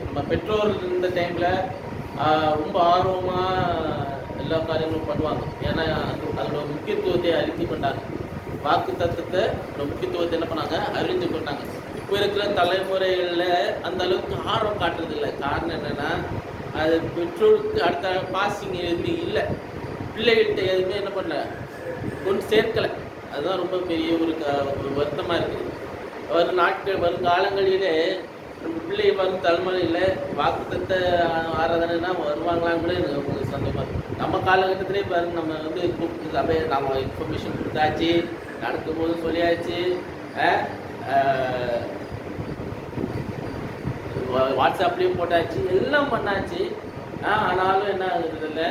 நம்ம பெற்றோர் இந்த டைமில் ரொம்ப ஆர்வமாக எல்லா காரியங்களும் பண்ணுவாங்க. ஏன்னா அதோட முக்கியத்துவத்தை அறிந்து கொண்டாங்க. வாக்கு தத்துவத்தை முக்கியத்துவத்தை என்ன பண்ணாங்க, அறிந்து கொண்டாங்க. இப்போ இருக்கிற தலைமுறைகளில் அந்த அளவுக்கு ஆர்வம் காட்டுறதில்லை. காரணம் என்னென்னா, அது பெற்றோருக்கு அடுத்த பாசிங் எதுவுமே இல்லை, பிள்ளைகள்கிட்ட எதுவுமே என்ன பண்ணல, கொண்டு சேர்க்கலை. அதுதான் ரொம்ப பெரிய ஒரு வருத்தமாக இருக்குது. வருங்காலங்களிலே நம்ம பிள்ளை வரும் தலைமுறையில் வாக்குத்தத்த ஆராதனைனா வருவாங்களான்னு கூட எனக்கு உங்களுக்கு சந்தோஷமாக இருக்கும். நம்ம காலகட்டத்திலே பாருங்க, நம்ம வந்து கூப்பிட்டு சபையை நம்ம இன்ஃபர்மேஷன் கொடுத்தாச்சு, நடக்கும் போது சொல்லியாச்சு, வாட்ஸ்அப்லேயும் போட்டாச்சு, எல்லாம் பண்ணாச்சு. ஆனாலும் என்ன ஆகுறதில்ல,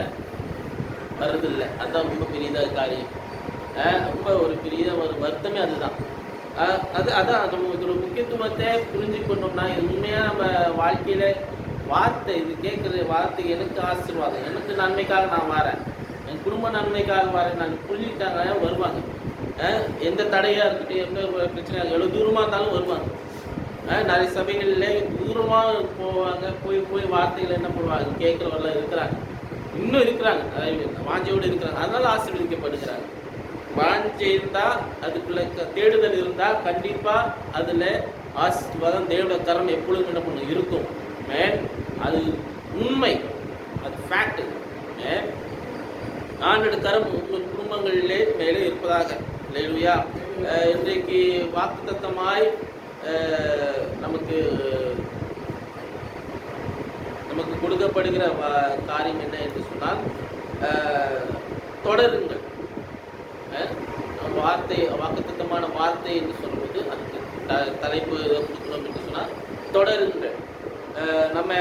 வர்றதில்லை. அதுதான் ரொம்ப பெரியதாக காரியம். ரொம்ப ஒரு பெரிய ஒரு வருத்தமே அதுதான். அதான் நம்ம இதோட முக்கியத்துவத்தை புரிஞ்சுக்கணும்னா, உண்மையாக நம்ம வாழ்க்கையில் வார்த்தை இது கேட்குற வார்த்தை எனக்கு ஆசீர்வாதம், எனக்கு நன்மைக்காக நான் வரேன், என் குடும்ப நன்மைக்காக வரேன் நான் புரிஞ்சுக்கிட்டாங்க வருவாங்க. எந்த தடையாக இருக்கட்டும், எந்த பிரச்சனையாக, எவ்வளோ தூரமாக இருந்தாலும் வருவாங்க. நிறைய சபைகளில் தூரமாக போவாங்க, போய் வார்த்தைகள் என்ன பண்ணுவாங்க கேட்குறவரெல்லாம் இருக்கிறாங்க, இன்னும் இருக்கிறாங்க, வாஞ்சையோடு இருக்கிறாங்க. அதனால ஆசீர்வதிக்கப்படுகிறாங்க. வாஞ்சை இருந்தால், அதுக்குள்ள தேடுதல் இருந்தால் கண்டிப்பாக அதில் ஆசீர்வாதம் தேவனுடைய கரம் எப்பொழுதும் என்ன பண்ணும் இருக்கும். அது உண்மை, அது ஃபேக்ட். ஆண்டோட கரம் உங்கள் குடும்பங்களிலே மேலே இருப்பதாக. இல்லையா? இன்றைக்கு வாக்குத்தத்தமாய் நமக்கு கொடுக்கப்படுகிற காரியம் என்ன என்று சொன்னால், தொடருங்கள். வார்த்தை, வாக்குத்தத்தமான வார்த்தை என்று சொல்லும்போது அதுக்கு தலைப்பு கொடுக்கணும் என்று சொன்னால் தொடருங்கள். நம்ம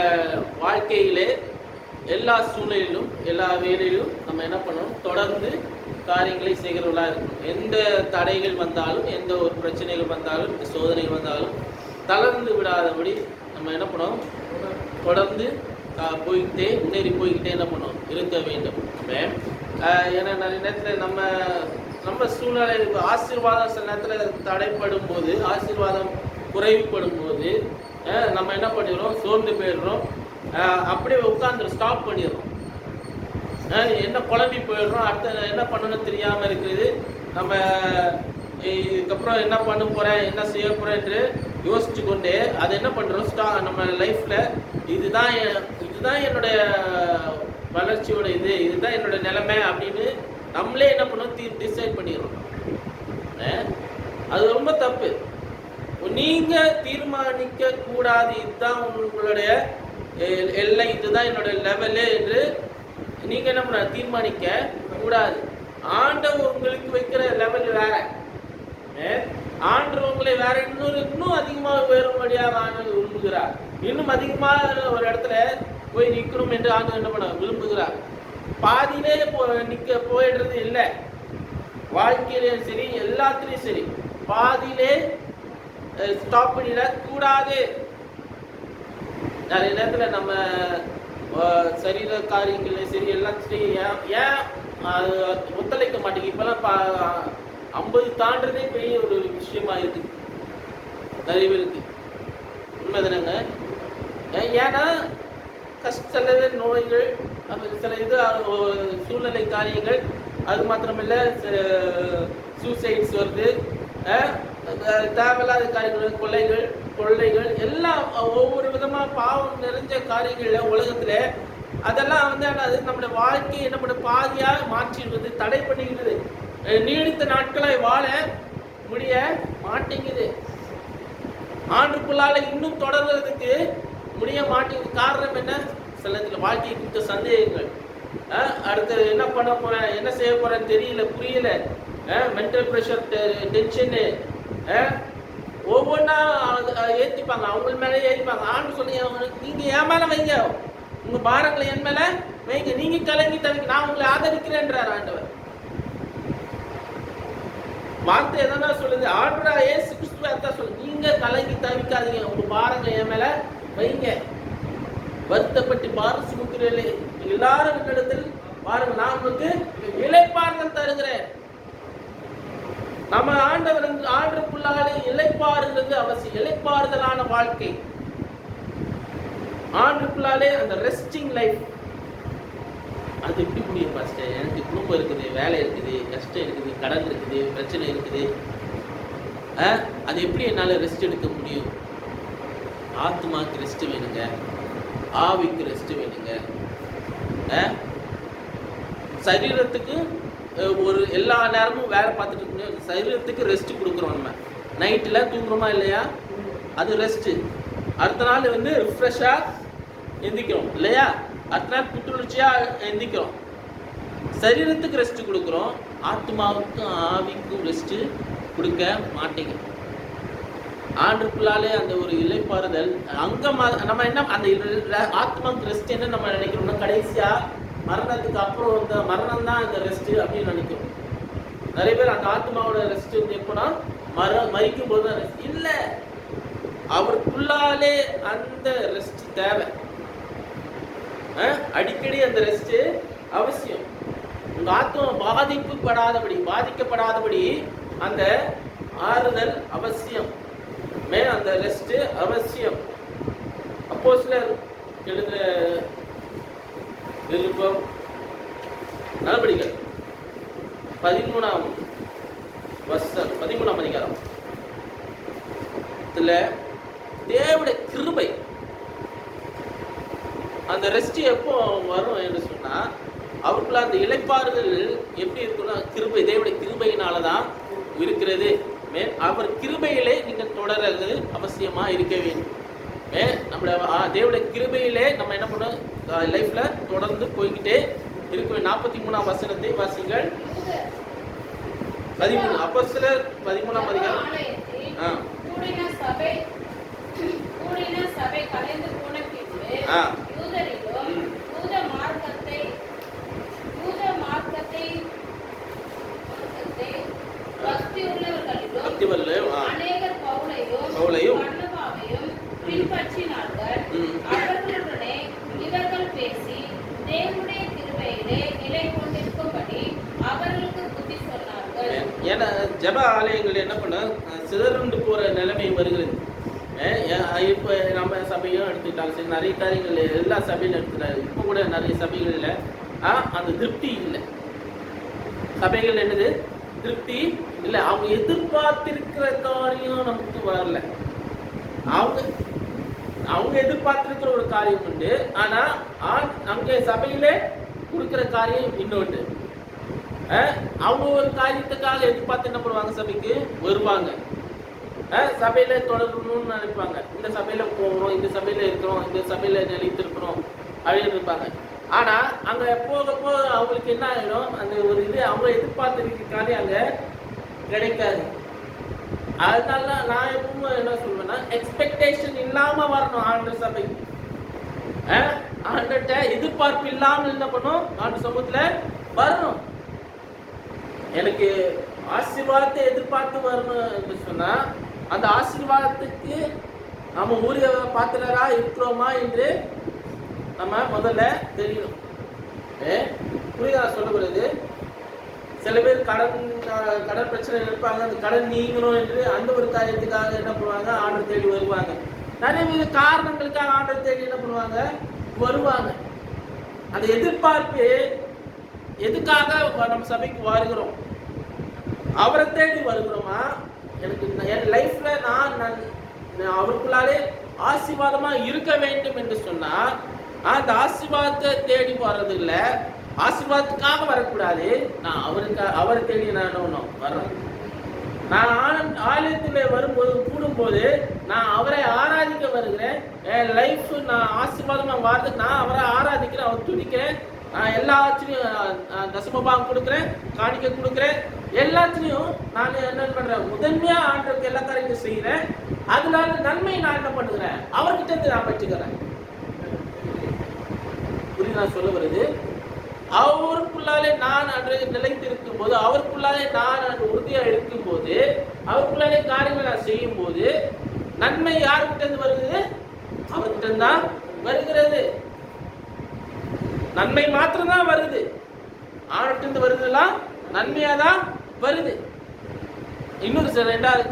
வாழ்க்கையிலே எல்லா சூழ்நிலையிலும் எல்லா வேலையிலும் நம்ம என்ன பண்ணணும், தொடர்ந்து காரியங்களை செய்கிறவர்களாக இருக்கணும். எந்த தடைகள் வந்தாலும், எந்த ஒரு பிரச்சனைகள் வந்தாலும், சோதனைகள் வந்தாலும் தளர்ந்து விடாதபடி நம்ம என்ன பண்ணணும், தொடர்ந்து முன்னேறி போய்கிட்டே என்ன பண்ணணும், இருக்க வேண்டும். ஏன்னா நிறைய நேரத்தில் நம்ம சூழ்நிலை ஆசீர்வாதம் சில நேரத்தில் தடைப்படும் போது, ஆசீர்வாதம் குறைவுபடும் போது நம்ம என்ன பண்ணிடுறோம், சோர்ந்து போயிடுறோம், அப்படியே உட்காந்து ஸ்டாப் பண்ணிடுறோம், என்ன குழம்பி போயிடுறோம். அடுத்த என்ன பண்ணணும்னு தெரியாமல் இருக்குது. நம்ம இதுக்கப்புறம் என்ன பண்ண போகிறேன், என்ன செய்ய போகிறேன் என்று யோசிச்சு கொண்டே அதை என்ன பண்ணுறோம், நம்ம லைஃப்பில் இதுதான் என்னுடைய வளர்ச்சியோட இதுதான் என்னோட நிலைமை அப்படின்னு நம்மளே என்ன பண்ணோம், டிசைட் பண்ணிடுறோம். அது ரொம்ப தப்பு. நீங்கள் தீர்மானிக்க கூடாது, இதுதான் உங்களுடைய எல்லை, இதுதான் என்னோட லெவலு என்று நீங்கள் என்ன பண்ண தீர்மானிக்க கூடாது. ஆண்டவர் உங்களுக்கு வைக்கிற லெவல் வேற, ஆண்டவர் உங்களை வேற இன்னும் அதிகமாக உயரும்படியாக ஆண்டவர் விரும்புகிறார். இன்னும் அதிகமாக ஒரு இடத்துல போய் நிற்கணும் என்று ஆண்டவர் என்ன பண்ண விரும்புகிறார். பாதியிலே போயிடுறது இல்லை. வாழ்க்கையிலையும் சரி, எல்லாத்துலேயும் சரி, பாதியிலே ஸ்டாப் பண்ணிட கூடாது. நிறைய நேரத்தில் நம்ம சரீர காரியங்கள்லையும் சரி, எல்லாத்துலேயும் ஏன் அது ஒத்துழைக்க மாட்டேங்குது. இப்போல்லாம் 50 தாண்டதே பெரிய ஒரு விஷயமா இருக்குது நிறைய பேருக்கு. உண்மை தானேங்க? ஏன்னா சில நோய்கள், சில சூழ்நிலை காரியங்கள், அது மாத்திரமில்லை சூசைட்ஸ் வருது, தேவையில்லாத காரியங்கள், கொள்ளைகள் எல்லாம் ஒவ்வொரு விதமாக பாவம் நிறைஞ்ச காரியங்கள் உலகத்தில். அதெல்லாம் அது நம்முடைய வாழ்க்கையை என்ன பண்ண பாதியாக மாற்றிடுறது, தடை பண்ணிக்கிறது. நீடித்த நாட்களை வாழ முடிய மாட்டேங்குது. ஆண்டுக்குள்ளால இன்னும் தொடர்றதுக்கு முடிய மாட்டேங்குது. காரணம் என்ன? சில வாழ்க்கை குறித்த சந்தேகங்கள், அடுத்து என்ன பண்ண போறேன், என்ன செய்ய போறேன்னு தெரியல, புரியல, மென்டல் ப்ரெஷர், டென்ஷனு, ஒவ்வொன்றா ஏற்றிப்பாங்க, அவங்க மேலே ஏற்றிப்பாங்க. ஆண்டு சொல்லி நீங்கள் என் மேலே வைங்க, உங்கள் பாரங்களை என் மேலே வைங்க, நீங்கள் கலங்கி தவிக்க நான் உங்களை ஆதரிக்கிறேன்றார் ஆண்டவர். வார்த்தை எதனா சொல்லுது, ஆண்டவராக இயேசு கிறிஸ்துவை அதான் சொல்லுங்க, நீங்கள் கலங்கி தவிக்காதீங்க, உங்கள் பாரங்களை என் மேலே வைங்க, வருத்தப்பட்டு பாரம் சுமக்கிறீர்களே எல்லாரும் இடத்தில் பாருங்க, நான் உங்களுக்கு இளைப்பாறுதல் தருகிறேன். நம்ம ஆண்டவருக்குள்ளாலே இளைப்பாறுதல் அவசியம். இளைப்பாறுதலான வாழ்க்கை ஆண்டுக்குள்ளாலே அந்த ரெஸ்டிங் லைஃப் அது எப்படி முடியும் பாஸ்டர்? எனக்கு குடும்பம் இருக்குது, வேலை இருக்குது, கஷ்டம் இருக்குது, கடன் இருக்குது, பிரச்சனை இருக்குது, அது எப்படி என்னால் ரெஸ்ட் எடுக்க முடியும்? ஆத்மாவுக்கு ரெஸ்ட் வேணுங்க, ஆவிக்கு ரெஸ்ட் வேணுங்க. சரீரத்துக்கு ஒரு எல்லா நேரமும் வேலை பார்த்துட்டு இருக்க முடியும். சரீரத்துக்கு ரெஸ்ட் கொடுக்குறோம். நம்ம நைட்டில் தூங்குறோமா இல்லையா? அது ரெஸ்ட்டு. அடுத்த நாள் வந்து ரிஃப்ரெஷ்ஷாக எந்திக்கிறோம் இல்லையா? அடுத்த நாள் புத்துணர்ச்சியாக எந்திக்கிறோம். சரீரத்துக்கு ரெஸ்ட் கொடுக்குறோம், ஆத்மாவுக்கும் ஆவிக்கும் ரெஸ்ட்டு கொடுக்க மாட்டேங்க. ஆண்டுக்குள்ளாலே அந்த ஒரு இலைப்பாறுதல் அங்கே நம்ம என்ன அந்த ஆத்மாவுக்கு ரெஸ்ட் என்ன நம்ம நினைக்கிறோம்னா, கடைசியாக மரணத்துக்கு அப்புறம் இந்த மரணம் தான் அந்த ரெஸ்ட்டு அப்படின்னு நினைக்கிறோம். நிறைய பேர் அந்த ஆத்மாவோட ரெஸ்ட் வந்து எப்போனா மரிக்கும் போது தான் ரெஸ்ட் இல்லை. அவருக்குள்ளாலே அந்த ரெஸ்ட் தேவை. அடிக்கடி அந்த ரெஸ்ட் அவசியம். உங்க ஆத்மா பாதிக்கப்படாதபடி அந்த ஆறுதல் அவசியம். அந்த ரெஸ்ட் அவசியம். அப்போஸ்தலர் எழுதுற நிருபம் நடபடிகள் 13ஆம் அதிகாரம் தேவனுடைய கிருபை அந்த ரெஸ்ட் எப்போ வரும் என்று சொன்னா, அவருக்குள்ள அந்த இளைப்பாறுதல் எப்படி இருக்குன்னா, கிருபை, தேவனுடைய கிருபையினாலதான் இருக்கிறது. அவர் கிருபையிலே நீங்கள் தொடர்றது அவசியமா இருக்க வேண்டும். நம்மள தேவனுடைய கிருபையிலே நம்ம என்ன பண்ணோம், லைஃப்ல தொடர்ந்து போய்கிட்டே இருக்க. 43ஆம் வசனத்தை வாசிங்கள். 13 அப்போஸ்தலர் 13ஆம் அதிகாரம். சபை கலைந்து போன பின்பு யூதரிலும் யூத மார்க்கத்தை பக்தியுள்ளவர்களிலும் அநேகர் பவுலையும் பர்னபாவையும் பின்பற்றினார்கள். அவர்களுடனே இவர்கள் பேசி தேவனுடைய கிருபையிலே நிலை கொண்டிருக்கும்படி அவர்களுக்கு புத்தி சொன்னார்கள். ஏன்னா ஜெப ஆலயங்கள் என்ன பண்ண சிதறுண்டு போற நிலைமை வருகிறது. இப்போ நம்ம சபையும் எடுத்துக்கிட்டாங்க. சரி, நிறைய காரியங்கள் எல்லா சபையிலும் எடுத்துட்டாங்க. இப்போ கூட நிறைய சபைகளில் அந்த திருப்தி இல்லை. சபைகள் என்னது திருப்தி இல்லை. அவங்க எதிர்பார்த்திருக்கிற காரியம் நமக்கு வரல. அவங்க எதிர்பார்த்திருக்கிற ஒரு காரியம் உண்டு, ஆனா அங்கே சபையிலே கொடுக்கிற காரியம் இன்னொன்று. அவங்க ஒரு காரியத்துக்காக எதிர்பார்த்து என்ன பண்ணுவாங்க, சபைக்கு வருவாங்க, சபையில தொடரணும்னு நினைப்பாங்க. இந்த சபையில போகணும், இந்த சபையில இருக்கிறோம், இந்த சபையில நிலைத்திருக்கிறோம் அப்படின்னு இருப்பாங்க. ஆனா அங்க போக போக அவங்களுக்கு என்ன ஆகிடும், அந்த ஒரு இது அவங்க எதிர்பார்த்துருக்காலே அங்க கிடைக்காது. அதனால நான் எப்பவும் என்ன சொல்வேன்னா, எக்ஸ்பெக்டேஷன் இல்லாம வரணும் ஆண்டவர் சபை. ஆண்டர்கிட்ட எதிர்பார்ப்பு இல்லாமல் என்ன பண்ணும், ஆண்டு சமூகத்துல வரணும். எனக்கு ஆசீர்வாதத்தை எதிர்பார்த்து வரணும் என்று சொன்னா, அந்த ஆசீர்வாதத்துக்கு நம்ம ஊரிய பாத்திரரா இருக்கிறோமா என்று நம்ம முதல்ல தெரியணும். புரியுதா சொல்லப்படுது? சில பேர் கடன் பிரச்சனை இருப்பாங்க, அந்த கடன் நீங்கணும் என்று அந்த ஒரு காரியத்துக்காக என்ன பண்ணுவாங்க, ஆர்டர் தேடி வருவாங்க. நிறைய பேர் காரணங்களுக்காக ஆர்டர் தேடி என்ன பண்ணுவாங்க, வருவாங்க. அந்த எதிர்பார்ப்பு எதுக்காக நம்ம சபைக்கு வருகிறோம், அவரை தேடி வருகிறோமா? எனக்கு என் லைஃப்ல நான் அவருக்குள்ளாலே ஆசீர்வாதமா இருக்க வேண்டும் என்று சொன்னா, அந்த ஆசீர்வாதத்தை தேடி வர்றது இல்லை, ஆசீர்வாதத்துக்காக வரக்கூடாது. நான் அவரை தேடி நான் வர்றேன். நான் ஆலயத்தில் வரும்போது கூடும்போது நான் அவரை ஆராதிக்க வருகிறேன். என் லைஃப் நான் ஆசீர்வாதமா வாழ்றதுக்கு நான் அவரை ஆராதிக்கிறேன், அவர் துதிக்கிறேன், எல்லாத்துலையும் தசமபாகம் கொடுக்குறேன், காணிக்கை கொடுக்குறேன், எல்லாத்துலையும் நான் என்ன பண்றேன், முதன்மையா ஆண்டவருக்கு எல்லா காரியங்களும் செய்கிறேன். அதனால நன்மை நான் என்ன பண்ணுகிறேன், அவர்கிட்ட இருந்து நான் வச்சுக்கிறேன். புரியுது நான் சொல்ல வருது? அவருக்குள்ளாலே நான் அன்று நிலைத்திருக்கும் போது, அவருக்குள்ளாலே நான் அன்று உறுதியா இருக்கும் போது, அவருக்குள்ளாலே காரியங்களை நான் செய்யும் போது நன்மை யாருக்கிட்ட இருந்து வருகிறது, அவர்கிட்ட தான் வருகிறது. நன்மை மாத்திரம்தான் வருது, ஆண்கிட்ட இருந்து வருதுலாம் நன்மையா தான் வருது. இன்னொரு ரெண்டாவது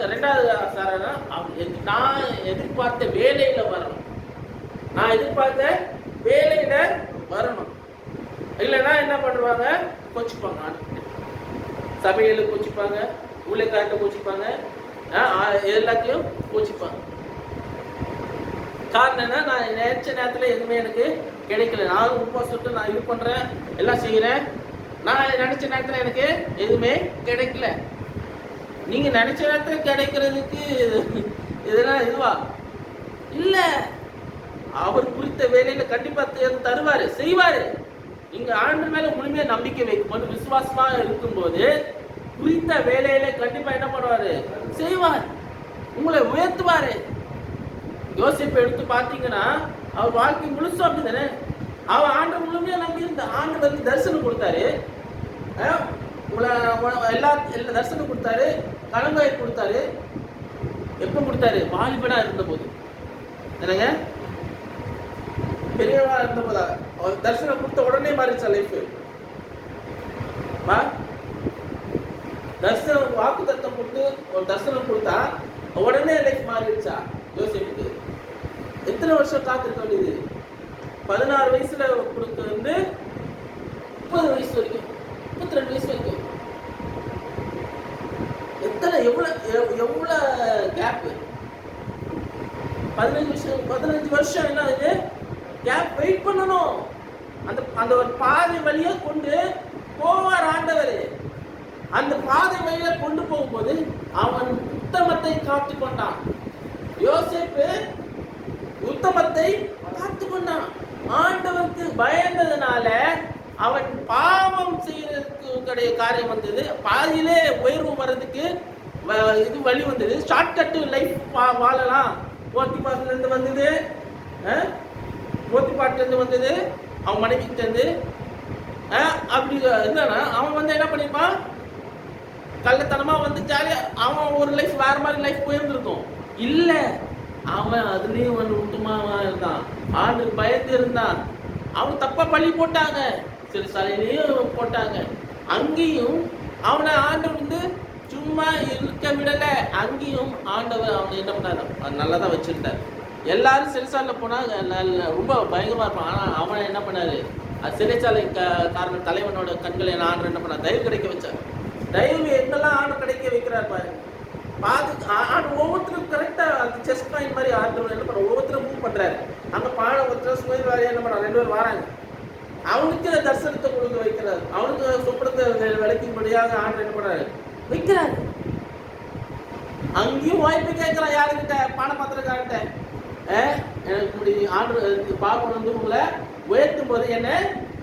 நான் எதிர்பார்த்த வேலையில வரணும். நான் எதிர்பார்த்த வேலையில வரணும். இல்லைன்னா என்ன பண்ணுவாங்க, கோச்சிப்பாங்க. சபையில கோச்சிப்பாங்க, ஊழியக்காரட்ட கோச்சிப்பாங்க, எல்லாத்தையும் கோச்சிப்பாங்க. காரணம் என்ன, நான் நினைச்ச நேரத்தில் எதுவுமே எனக்கு கிடைக்கல. நான் உபவாசத்தை நான் இது பண்றேன், எல்லாம் செய்யறேன், நான் நினைச்ச நேரத்தில் எனக்கு எதுவுமே கிடைக்கல. நீங்க நினைச்ச நேரத்தில் கிடைக்கிறதுக்கு இதெல்லாம் இதுவா இல்ல. அவர் குறித்த வேலையில கண்டிப்பா தருவாரு, செய்வாரு. நீங்க ஆண்டு மேல முழுமையா நம்பிக்கை வைக்கும்போது, விசுவாசமா இருக்கும்போது, குறித்த வேலையில கண்டிப்பா என்ன பண்ணுவாரு, செய்வார், உங்களை உயர்த்துவாரு. யோசிப்பை எடுத்து பார்த்தீங்கன்னா அவர் வாழ்க்கை முழுசும் அப்படிதானே. அவர் ஆண்டு முழுமையா நம்பி இருந்த ஆண்டு வந்து தரிசனம் கொடுத்தாரு, எல்லா தரிசனம் கொடுத்தாரு, கலங்காய் கொடுத்தாரு. எப்ப கொடுத்தாரு, வாலிபனா இருந்த போது என்னங்க, பெரியவா இருந்த போதா. அவர் தரிசனம் கொடுத்த உடனே மாறிச்சா லைஃப். தரிசனம் வாக்கு தத்தம் கொடுத்து ஒரு தரிசனம் கொடுத்தா உடனே லைஃப் மாறிடுச்சா யோசிப்புக்கு? எத்தனை வருஷம் காத்திருக்க வேண்டியது? 16 வயசுல கொடுக்க வந்து 30 வயசு வரைக்கும், 32 வயசு வரைக்கும். எத்தனை எவ்வளவு கேப்? 15 வருஷம் என்ன ஆகுது கேப் வெயிட் பண்ணணும். அந்த ஒரு பாதை வழியா கொண்டு போவார் ஆண்டவர். அந்த பாதை வழியா கொண்டு போகும்போது அவன் உத்தமத்தை காத்து கொண்டான். யோசேப்பு உத்தமத்தை காத்து கொண்டான். ஆண்டவருக்கு பயந்ததுனால அவன் பாவம் செய்யறதுக்கு காரியம் வந்தது. பாதியிலே உயர்வு வர்றதுக்கு இது வழி வந்தது. ஷார்ட்கட் லைஃப் வாழலாம். போத்திபாட்டுல இருந்து வந்தது, போத்திபாட்டுல இருந்து வந்தது, அவன் மனைவிக்கிட்ட இருந்து. அப்படி இருந்தானா அவன் வந்து என்ன பண்ணிருப்பான், கள்ளத்தனமா வந்து ஜாலியா அவன் ஒரு லைஃப் வேற மாதிரி லைஃப் போயிருந்திருக்கும். இல்ல, அவன் அதுலயும் வந்து உத்தமமா இருந்தான், ஆண்டுக்கு பயந்து இருந்தான். அவன் தப்பா பழி போட்டாங்க, சில சாலையிலையும் போட்டாங்க. அங்கேயும் அவனை ஆண்டவர் வந்து சும்மா இருக்க விடல. அங்கேயும் ஆண்டவர் அவனை என்ன பண்ணாரு, நல்லா தான் வச்சிருந்தார். எல்லாரும் சிறைச்சாலையில் போனாங்க, ரொம்ப பயங்கரமா இருப்பான். ஆனா அவனை என்ன பண்ணாரு, சிறைச்சாலை காரணம் தலைவனோட கண்களை ஆண்டவர் என்ன பண்ணார், தயவு கிடைக்க வச்சார். தயவு என்னெல்லாம் ஆண்டு கிடைக்க வைக்கிறார் பாருங்க. ஒவ்வொருத்தரும் கரெக்டா செஸ் காயின் மாதிரி ஆண்டவர் என்ன பண்ண, ஒவ்வொருத்தரும் மூவ் பண்றாரு. அங்க ஒருத்தர் சுமையில் வாரியா என்ன பண்ண, 2 பேர் வராங்க. அவனுக்கு தரிசனத்தை கொடுக்க வைக்கிறார், அவனுக்கு சொப்பனத்தை விளக்கின்படியாக ஆண்டு என்ன பண்றாரு, வைக்கிறாரு. அங்கேயும் வாய்ப்பு கேட்கிறான், யாருக்கிட்ட, பானபாத்திரக்காரன்ட்ட. எனக்கு இப்படி ஆண்டு பாப்பன் வந்து உங்களை உயர்த்தும் போது என்ன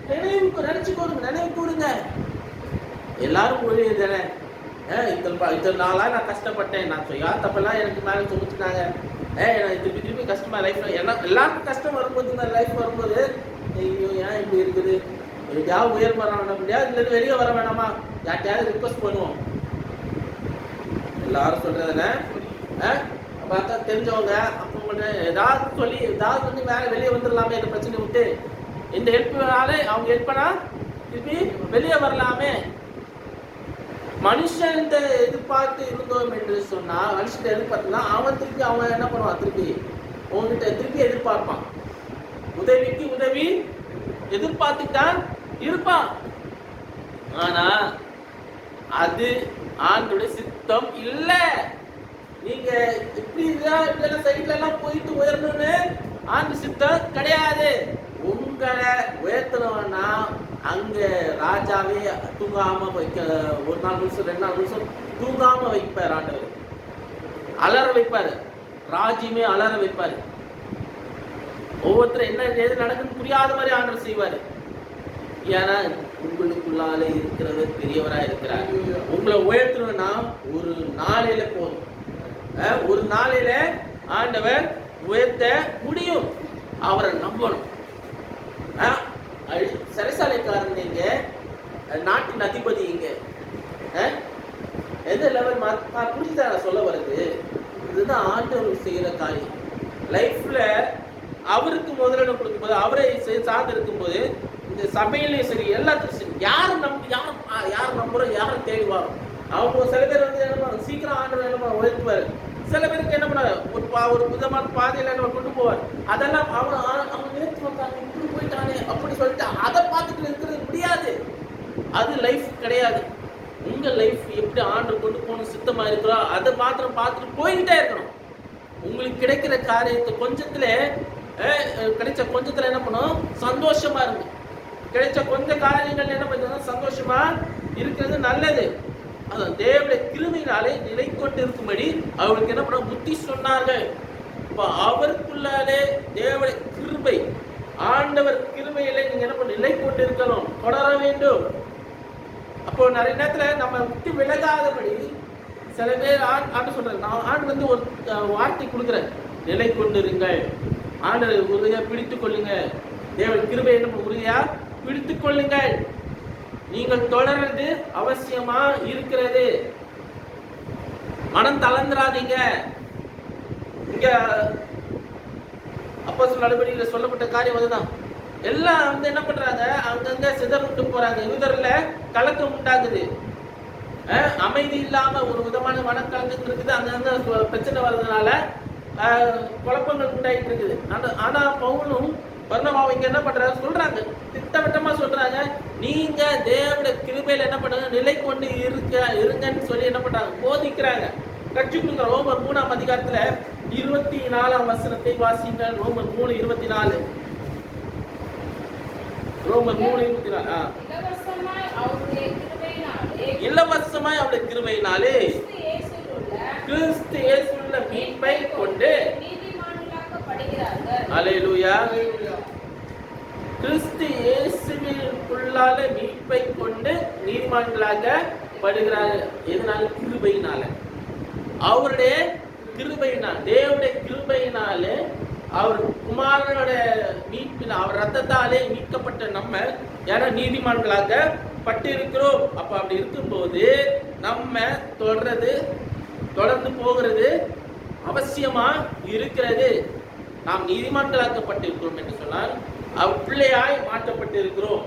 நினைவு கூடுங்க. எல்லாரும் ஒழிய தானே. இத்தனை நாளா நான் கஷ்டப்பட்டேன், நான் யார் தப்பெல்லாம் எனக்கு மேலே சுமத்துட்டாங்க, எனக்கு திருப்பி கஷ்டமா லைஃப்ல. ஏன்னா எல்லாருக்கும் கஷ்டம் வரும்போது, இந்த லைஃப் வரும்போது ஐயோ ஏன் இப்படி இருக்குது, யாரும் உயர் வர வேணாம், இல்லையா இல்லை வெளியே வர வேணாமா, யார்ட்டையாவது ரிக்வஸ்ட் பண்ணுவோம். எல்லாரும் சொல்றதுன்னு பார்த்தா தெரிஞ்சவங்க அப்போ ஏதாவது சொல்லி ஏதாவது வந்து மேலே வெளியே வந்துடலாமே, இந்த பிரச்சனை விட்டு. இந்த ஹெல்ப்னால அவங்க ஹெல்ப் பண்ணா திருப்பி வெளியே வரலாமே. மனுஷன் இந்த எதிர்பார்த்து இருந்தோம் என்று சொன்னா, மனுஷன் எதிர்பார்த்துனா அவன் திருப்பி அவன் என்ன பண்ணுவான், திருப்பி உங்ககிட்ட திருப்பி எதிர்பார்ப்பான். உதவிக்கு உதவி எதிர்பார்த்துட்டான் இருப்பான். ஆனா அது ஆண்டோட சித்தம் இல்ல. நீங்க இப்படி இதெல்லாம் சைட்ல எல்லாம் போயிட்டு உயரணும்னு ஆண்டு சித்தம் கிடையாது. உங்களை உயர்த்தணும்னா அங்க ராஜாவே தூங்காம வைக்க, 1 நாள் நிமிஷம் 2 நாள் நிமிஷம் தூங்காம வைப்பார் ஆண்டவர். அலற வைப்பாரு, ராஜ்யமே அலற வைப்பாரு. ஒவ்வொருத்தரும் என்ன எது நடக்குன்னு புரியாத மாதிரி ஆண்டவர் செய்வாரு. ஏன்னா உங்களுக்குள்ளாலே இருக்கிறவர் பெரியவரா இருக்கிறார். உங்களை உயர்த்தணும்னா ஒரு நாளையில போதும், ஒரு நாளையில ஆண்டவர் உயர்த்த முடியும். அவரை நம்பணும். சிறைசாலைக்காரன் நீங்க, நாட்டின் அதிபதி இங்க, எந்த லெவல் புரிஞ்சுதா சொல்ல வருது? இதுதான் ஆண்டவர் செய்யற காரியம். லைஃப்ல அவருக்கு முதலிடம் கொடுக்கும்போது, அவரை சார்ந்து இருக்கும்போது, இந்த சபையிலையும் சரி எல்லாத்துக்கும் சரி, யார் நம்புறோம், யாரும் தேடி வரும். அவங்க சில பேர் வந்து என்ன சீக்கிரம் ஆண்டவர் என்ன உயர்த்துவாரு, சில பேருக்கு என்ன பண்ண ஒரு விதமான பாதையில நம்ம கொண்டு போவார். அதெல்லாம் அவங்க நினைச்சு வந்தாங்க, இப்படி போயிட்டானே அப்படி சொல்லிட்டு அதை பார்த்துட்டு இருக்கிறது முடியாது. அது லைஃப் கிடையாது. உங்க லைஃப் எப்படி ஆண்டு கொண்டு போகணும் சித்தமா இருக்கிறோம் அதை மாத்திரம் பார்த்துட்டு போயிட்டே இருக்கணும். உங்களுக்கு கிடைக்கிற காரியத்தை கிடைச்ச கொஞ்சத்துல என்ன பண்ணும், சந்தோஷமா இருக்கு. கிடைச்ச கொஞ்ச காரியங்கள் என்ன பண்ணுறது, சந்தோஷமா இருக்கிறது நல்லது. அதான் தேவனுடைய கிருபையினாலே நிலை கொண்டு இருக்கும்படி அவருக்கு என்ன பண்ண புத்தி சொன்னார்கள். இப்போ அவருக்குள்ளாலே தேவனுடைய கிருபை, ஆண்டவர் கிருபையிலே நீங்க என்ன பண்ண நிலை கொண்டு இருக்கணும், தொடர வேண்டும். அப்போ நிறைய நேரத்துல நம்ம விட்டு விலகாதபடி சில பேர் ஆண்டு சொல்றாங்க. நான் ஆண்டு ஒரு வார்த்தை கொடுக்குறேன், நிலை கொண்டிருங்கள், ஆண்டு உறுதியா பிடித்துக் கொள்ளுங்க, தேவன் கிருபை என்ன உறுதியா பிடித்துக் கொள்ளுங்கள், நீங்கள் தொடர்றது அவசியமா இருக்கிறது, மனம் தளர்ந்துராதீங்க. இங்க அப்போஸ்தலர் நடவடிக்கையில் சொல்லப்பட்ட காரியம் அதுதான். எல்லாம் என்ன பண்றாங்க, அங்கங்க சிதறிட்டு போறாங்க. யூதர்ல கலக்கம் உண்டாகுது, அமைதி இல்லாம ஒரு விதமான மனக்கலக்கம் இருக்குது, அங்கங்க பிரச்சனை வர்றதுனால குழப்பங்கள் உண்டாயிட்டு இருக்குது. ஆனா பவுலும் பர்னபாவும் இங்க என்ன பண்றாங்க, சொல்றாங்க, திட்டவட்டமா சொல்றாங்க, நீங்க தேவனுடைய கிருபையில என்ன பண்ணுங்க, நிலை கொண்டு இருங்கன்னு சொல்லி என்ன பண்றாங்க, போதிக்கிறாங்க, கற்றுக் கொடுக்குற. ரோமர் 3ஆம் அதிகாரத்துல 24ஆம் வசனத்தை வாசிங்கள். ரோமர் 3:24. ரோமர் 3:24. இலவசமாய் அவருடைய கிருபையினாலே கிறிஸ்து இயேசுவுள்ள மீட்பை கொண்டு அல்லேலூயா, கிறிஸ்து இயேசுவிற்குள்ளால மீட்பை கொண்டு நீதிமான்களாக படுகிறார்கள். எதனால? கிருபையினால, அவருடைய கிருபையினால், தேவனுடைய கிருபையினாலே, அவர் குமாரனுடைய மீட்பினால், அவர் ரத்தத்தாலே மீட்கப்பட்ட நம்ம யார நீதிமான்களாக பட்டிருக்கிறோம். அப்ப அப்படி இருக்கும்போது நம்ம தொடர்ந்து போகிறது அவசியமா இருக்கிறது. நாம் நீதிமான்களாக்கப்பட்டிருக்கிறோம் என்று சொன்னால் அவர் பிள்ளையாய் மாற்றப்பட்டிருக்கிறோம்.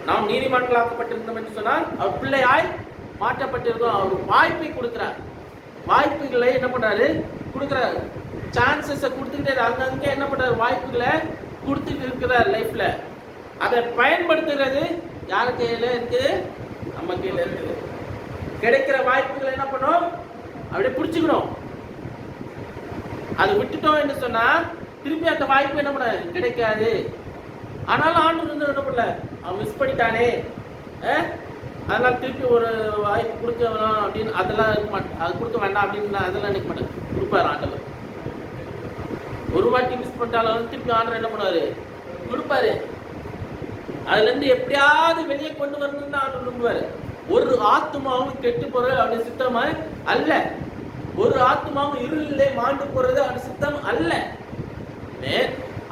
நாம் நீதிமான்களாக்கப்பட்டிருக்கிறோம் என்று சொன்னால் அவர் பிள்ளையாய் மாற்றப்பட்டிருக்கிறோம். அவர் வாய்ப்பை கொடுக்கிறார், வாய்ப்புகளை என்ன பண்றாரு, கொடுக்கிறார், சான்சஸை கொடுத்துக்கிட்டே அங்கங்க என்ன பண்றாரு, வாய்ப்புகளை கொடுத்துட்டு இருக்கிறார் லைஃப்ல. அதை பயன்படுத்துகிறது யார் கையில இருக்குது, நம்ம கையில இருக்குது. கிடைக்கிற வாய்ப்புகளை என்ன பண்ணோம், அப்படியே பிடிச்சுக்கணும். அது விட்டுட்டோம் என்று சொன்னா திருப்பி அந்த வாய்ப்பு என்ன பண்ண கிடைக்காது. ஆனாலும் ஆண்டு என்ன பண்ணல, அவன் மிஸ் பண்ணிட்டானே, அதெல்லாம் திருப்பி ஒரு வாய்ப்பு கொடுக்க வேணாம் அப்படின்னு அதெல்லாம் இருக்க மாட்டேன், அது கொடுக்க வேண்டாம் அப்படின்னு அதெல்லாம் நினைக்க மாட்டேன். கொடுப்பாரு ஆண்டவர். ஒரு வாட்டி மிஸ் பண்ணிட்டாலும் திருப்பி ஆண்டவர் என்ன பண்ணுவாரு, கொடுப்பாரு. அதுல இருந்து எப்படியாவது வெளியே கொண்டு வரணும்னு தான் ஆண்டவர் விரும்புவாரு. ஒரு ஆத்மாவும் கெட்டு போறது அவருடைய சித்தமா அல்ல, ஒரு ஆத்மாவும் இருளிலே மாண்டு போறது அவருடைய சித்தம் அல்ல.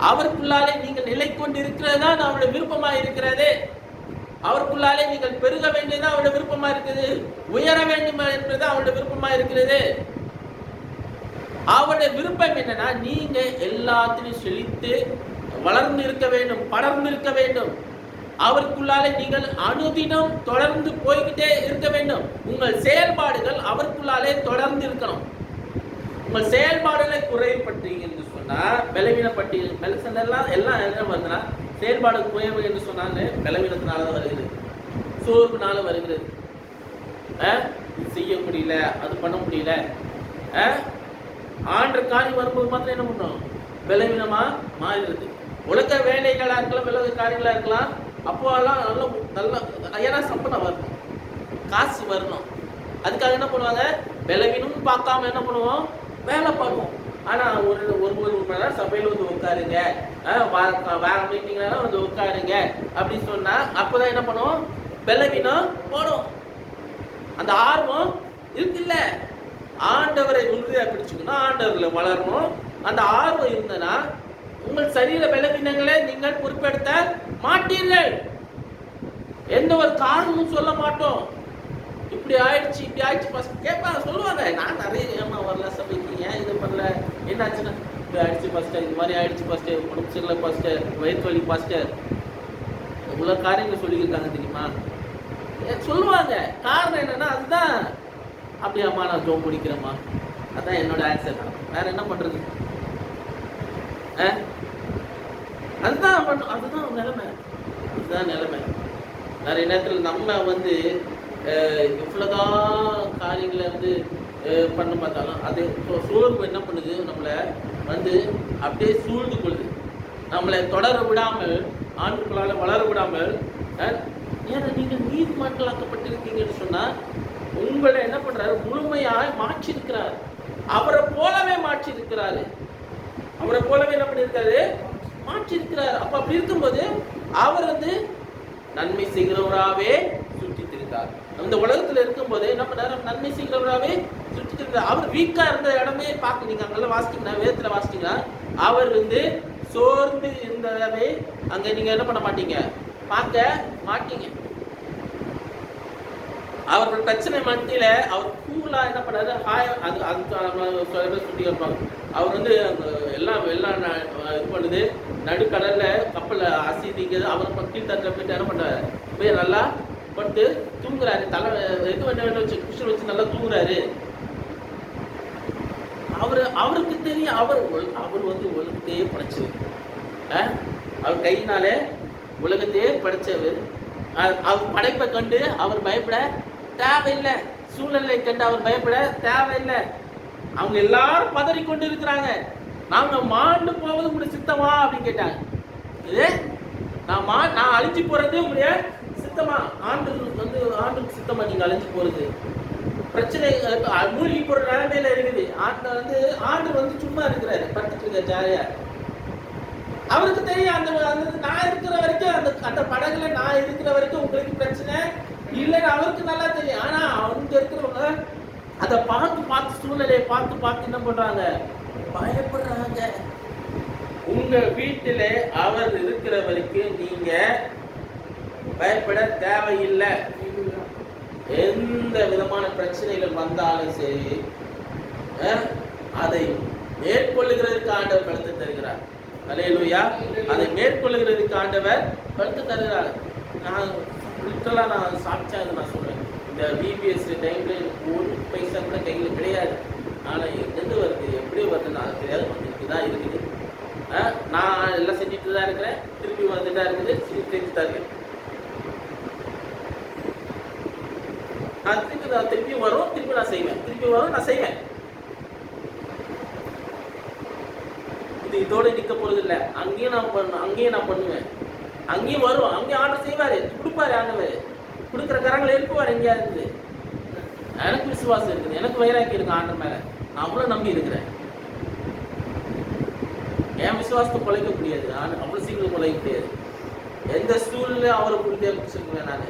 அவருக்குள்ளாலே நீங்கள் நிலை கொண்டு இருக்கிறது தான் அவருடைய விருப்பமா இருக்கிறது. அவருக்குள்ளாலே நீங்கள் பெருக வேண்டியது அவருடைய விருப்பமா இருக்குது, உயர வேண்டும் என்பது அவருடைய விருப்பமா இருக்கிறது. அவருடைய விருப்பம் என்னன்னா, நீங்க எல்லாத்திலையும் செழித்து வளர்ந்து இருக்க வேண்டும், படர்ந்து இருக்க வேண்டும். அவருக்குள்ளாலே நீங்கள் அனுதினம் தொடர்ந்து போய்கிட்டே இருக்க வேண்டும். உங்கள் செயல்பாடுகள் அவருக்குள்ளாலே தொடர்ந்து இருக்கணும். உங்கள் செயல்பாடுகளை குறைபட்டீங்க என்று சொன்னா, பலவீனப்பட்டி எல்லாம் என்ன வருதுன்னா, செயல்பாடு குறைவு என்று சொன்னாங்க, பலவீனத்தினால வருகிறது, சோர்வுனால வருகிறது. செய்ய முடியல, அது பண்ண முடியல. ஆண்ட காரியம் வரும்போது மாத்திரம் என்ன பண்ணும், பலவீனமா மாறிடுது. உலக வேலைகளா இருக்கலாம், உலக காரியங்களா இருக்கலாம், அப்போ எல்லாம் நல்ல ஏன்னா சம்பளம் வரணும், காசு வரணும். அதுக்காக என்ன பண்ணுவாங்க, பலவீனம் பார்க்காம என்ன பண்ணுவோம், வேலை பார்ப்போம். ஆனா ஒரு மணி நேரம் சபையில வந்து உட்காருங்க, வேற மீட்டிங்ல வந்து உட்காருங்க அப்படின்னு சொன்னா அப்பதான் என்ன பண்ணுவோம், பலவீனம் போடும். அந்த ஆர்வம் இருக்குல்ல, ஆண்டவரை உறுதியா பிடிச்சுக்கணும், ஆண்டவர்களை வளரணும். அந்த ஆர்வம் இருந்தனா உங்கள் சரீர பலவீனங்களை நீங்கள் பொறுப்பெடுத்த மாட்டீர்கள். எந்த ஒரு காரணமும் சொல்ல மாட்டோம். இப்படி ஆயிடுச்சு இப்படி ஆயிடுச்சு ஃபர்ஸ்ட் கேட்பாங்க, சொல்லுவாங்க. நான் நிறைய ஏமா வரல சபைக்கு, ஏன் இது பண்ணல, என்னாச்சுன்னா இப்படி ஆயிடுச்சு ஃபர்ஸ்ட்டு, இது மாதிரி ஆயிடுச்சு ஃபர்ஸ்ட்டு, உடம்பு சரியில்லை ஃபர்ஸ்ட்டு, வயிற்று வலி ஃபர்ஸ்ட்டு, இவ்வளோ காரியங்கள் சொல்லியிருக்காங்க தெரியுமா சொல்லுவாங்க. காரணம் என்னன்னா அதுதான் அப்படியாம்மா நான் ஜோம் பிடிக்கிறேம்மா. அதான் என்னோட ஆன்சர். வேற என்ன பண்றது? அதுதான் அதுதான் நிலைமை. அதுதான் நிலைமை. நிறைய நேரத்தில் நம்ம வந்து எவ்வளோதான் காரியங்களை வந்து பண்ண பார்த்தாலும் அது சோர்வு என்ன பண்ணுது, நம்மளை வந்து அப்படியே சூழ்ந்து கொள்ளுது. நம்மளை தொடர விடாமல், ஆண்டுகளால் வளர விடாமல், ஏன்னா நீங்கள் நீதிமான்களாக்கப்பட்டிருக்கீங்கன்னு சொன்னால் உங்களை என்ன பண்ணுறாரு, முழுமையாக மாற்றிருக்கிறார். அவரை போலவே மாற்றிருக்கிறாரு. அவரை போலவே என்ன பண்ணியிருக்காரு, மாற்றிருக்கிறார். அப்போ அப்படி இருக்கும்போது அவர் வந்து நன்மை செய்கிறவராகவே சுற்றித் திரிந்தார். இந்த உலகத்தில் இருக்கும்போது நம்ம நேரம் நன்மை செய்கிறவராகவே சுற்றித் திரிந்தார். அவர் வீக்கா இருந்த இடமே பார்க்க, நீங்க அங்கெல்லாம் வாசிட்டீங்கன்னா, வேதத்தில் வாசிட்டீங்கன்னா, அவர் வந்து சோர்ந்து இருந்ததாவே அங்க நீங்க என்ன பண்ண மாட்டீங்க, பார்க்க மாட்டீங்க. அவர்கள் பிரச்சனை மத்தியில அவர் கூலா என்ன பண்ணாரு, அது சுட்டி இருப்பாங்க. அவர் வந்து எல்லாம் இது பண்ணுது, நடுக்கடல்ல கப்பல் அசைதிக்குது. அவர் கீழ் தட்டில் போயிட்டு என்ன பண்றாரு, போய் நல்லா படுத்து தூங்குறாரு. தலை இது வேணும் வச்சு குஷன் வச்சு நல்லா தூங்குறாரு. அவருக்கு தெரியும், அவர் வந்து உலகத்தையே படைச்சவர். அவர் கையினாலே உலகத்தையே படைச்சவர். அவர் படைப்பை கண்டு அவர் பயப்பட தேவையில்லை. சூழ்நிலை கண்டு அவர் பயப்பட தேவையில்லை. அவங்க எல்லாரும் பதறி கொண்டு இருக்கிறாங்க. நாங்க மாண்டு போவது உங்களுடைய சித்தமா அப்படின்னு கேட்டாங்க. இது நான் அழிஞ்சு போறது உங்களுடைய சித்தமா? ஆண்டுக்கு சித்தமா நீங்க அழிஞ்சு போறது? பிரச்சனை மூழ்கி போற நிலைமையில இருக்குது. ஆண்டு வந்து சும்மா இருக்கிறாரு, படுத்துட்டு இருக்க ஜாலியா. அவருக்கு தெரியும், அந்த நான் இருக்கிற வரைக்கும், அந்த படகுல நான் இருக்கிற வரைக்கும் உங்களுக்கு பிரச்சனை இல்லைன்னு அவருக்கு நல்லா தெரியும். ஆனா அவங்க இருக்கிறவங்க அதை பார்த்து சூழ்நிலையை பார்த்து என்ன பண்றாங்க, பயப்படுறாங்க. உங்க வீட்டில அவர் இருக்கிற வரைக்கும் நீங்க பயப்பட தேவையில்லை. எந்த விதமான பிரச்சனைகள் வந்தாலும் சரி, அதை மேற்கொள்ளுகிறதுக்கு ஆண்டவர் கருத்து தருகிறார். அல்லேலூயா. அதை மேற்கொள்ளுகிறதுக்கு ஆண்டவர் கருத்து தருகிறார். நான் சாட்சியாக நான் சொல்றேன், இந்த விபிஎஸ் டைம்ல எனக்கு ஒரு பைசா கூட கையில் கிடையாது. ஆனால் எங்கேருந்து வருது, எப்படி வருது நான் தெரியாது, வந்துட்டு தான் இருக்குது. நான் எல்லாம் செஞ்சுட்டு தான் இருக்கிறேன், திருப்பி வந்துட்டு தான் இருக்குது, செஞ்சு தான் இருக்கேன். திருப்பி வரும், திருப்பி நான் செய்வேன், திருப்பி வரும், நான் செய்வேன். இதோட நிக்க போறது இல்லை. அங்கேயும் நான் பண்ணுவேன், அங்கேயும் வரும், அங்கேயும் ஆர்டர் செய்வாரு, கொடுப்பாரு. ஆண்டவர் கொடுக்குற கரங்களை எழுப்புவார். எங்கேயா இருக்குது, எனக்கு விசுவாசம் இருக்குது, எனக்கு வைராக்கி இருக்கு ஆண்டர் மேல. நான் அவ்வளவு நம்பி இருக்கிறேன். என் விசுவாசத்தை குலைக்க முடியாது, அவ்வளவு சீக்கிரம் குலைக்க முடியாது. எந்த சூழ்நிலையும் அவரை கொடுத்தே பிடிச்சிருக்குவேன். நான்